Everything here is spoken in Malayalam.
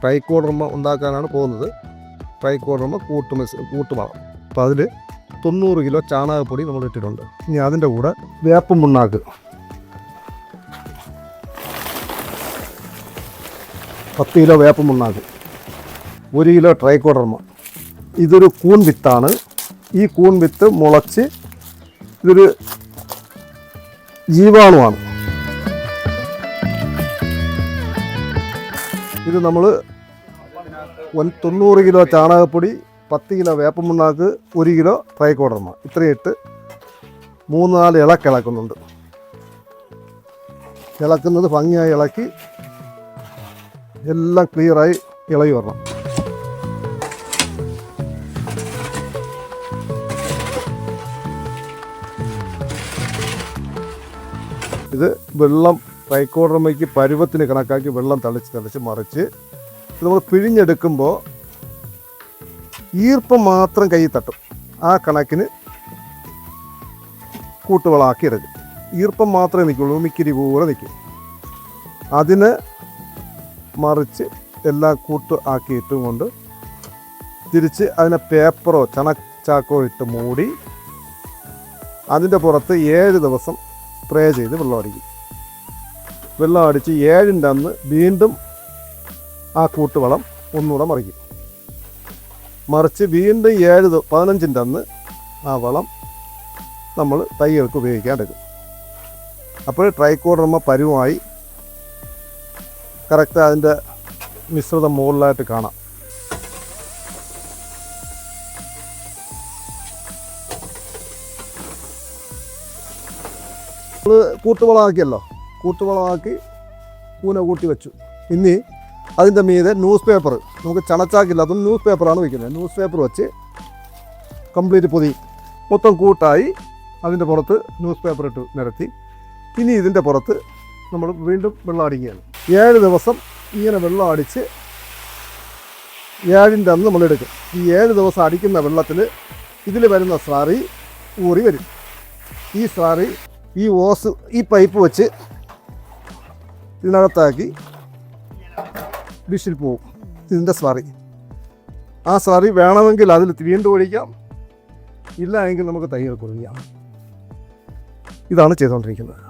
ട്രൈക്കോഡർമ ഉണ്ടാക്കാനാണ് പോകുന്നത്. ട്രൈക്കോഡർമ കൂട്ടുവളം. അപ്പോൾ അതിൽ 90 കിലോ ചാണകപ്പൊടി നമ്മൾ ഇട്ടിട്ടുണ്ട്. ഇനി അതിൻ്റെ കൂടെ വേപ്പും പുണ്ണാക്ക് 10 കിലോ വേപ്പും പുണ്ണാക്ക്, 1 കിലോ ട്രൈക്കോഡർമ. ഇതൊരു കൂൺ വിത്താണ്. ഈ കൂൺ വിത്ത് മുളച്ച് ഇതൊരു ജീവാണുവാണ്. ഇത് നമ്മൾ 90 കിലോ ചാണകപ്പൊടി, 10 കിലോ വേപ്പൻ പുണ്ണാക്ക്, 1 കിലോ ട്രൈക്കോഡർമ ഇത്രയും ഇട്ട് 3-4 ഇളക്കുന്നുണ്ട്. ഇളക്കുന്നത് ഭംഗിയായി ഇളക്കി എല്ലാം ക്ലിയറായി ഇളകി വരണം. ഇത് വെള്ളം ട്രൈക്കോഡർമയ്ക്ക് പരുവത്തിന് കണക്കാക്കി വെള്ളം തളിച്ച് മറിച്ച് നമ്മൾ പിഴിഞ്ഞെടുക്കുമ്പോൾ ഈർപ്പം മാത്രം കൈ തട്ടും. ആ കണക്കിന് കൂട്ടുവളമാക്കി എടുക്കും. ഈർപ്പം മാത്രമേ നിൽക്കുള്ളൂ, മിക്കിരി പോലെ നിൽക്കും. അതിന് മറിച്ച് എല്ലാം കൂട്ട് ആക്കിയിട്ടും കൊണ്ട് തിരിച്ച് അതിനെ പേപ്പറോ ചണച്ചാക്കോ ഇട്ട് മൂടി അതിൻ്റെ പുറത്ത് 7 ദിവസം സ്പ്രേ ചെയ്ത് വെള്ളം അടിക്കും. വെള്ളം അടിച്ച് 7ൻ്റെ അന്ന് വീണ്ടും ആ കൂട്ടുവളം ഒന്നുകൂടെ മറിച്ച് വീണ്ടും 15ൻ്റെ അന്ന് ആ വളം നമ്മൾ തൈകൾക്ക് ഉപയോഗിക്കാൻ എടുക്കും. അപ്പോൾ ട്രൈക്കോഡർമ പരുവമായി കറക്റ്റ് അതിൻ്റെ മിശ്രിതം മുകളിലായിട്ട് കാണാം. നമ്മൾ കൂട്ടുവളമാക്കിയല്ലോ, കൂട്ടുവളമാക്കി കൂന കൂട്ടി വെച്ചു. ഇനി അതിൻ്റെ മീതെ ന്യൂസ് പേപ്പർ, നമുക്ക് ചണച്ചാക്കില്ല, അതും ന്യൂസ് പേപ്പറാണ് വയ്ക്കുന്നത്. ന്യൂസ് പേപ്പർ വെച്ച് കംപ്ലീറ്റ് പൊതി മൊത്തം കൂട്ടായി അതിൻ്റെ പുറത്ത് ന്യൂസ് പേപ്പർ ഇട്ട് നിരത്തി. ഇനി ഇതിൻ്റെ പുറത്ത് നമ്മൾ വീണ്ടും വെള്ളം അടിക്കുകയാണ്. 7 ദിവസം ഇങ്ങനെ വെള്ളം അടിച്ച് 7ൻ്റെ അന്ന് നമ്മൾ എടുക്കും. ഈ 7 ദിവസം അടിക്കുന്ന വെള്ളത്തിൽ ഇതിൽ വരുന്ന സ്രാറി ഊറി വരും. ഈ സ്രാറി ഈ ഓസ് ഈ പൈപ്പ് വെച്ച് ഇതിനകത്താക്കി ഡിഷിൽ പോവും. ഇതിൻ്റെ സ്രാറി, ആ സ്രാറി വേണമെങ്കിൽ അതിൽ വീണ്ടും ഒഴിക്കാം, ഇല്ല എങ്കിൽ നമുക്ക് തൈകൾക്ക് ഒഴിക്കാം. ഇതാണ് ചെയ്തുകൊണ്ടിരിക്കുന്നത്.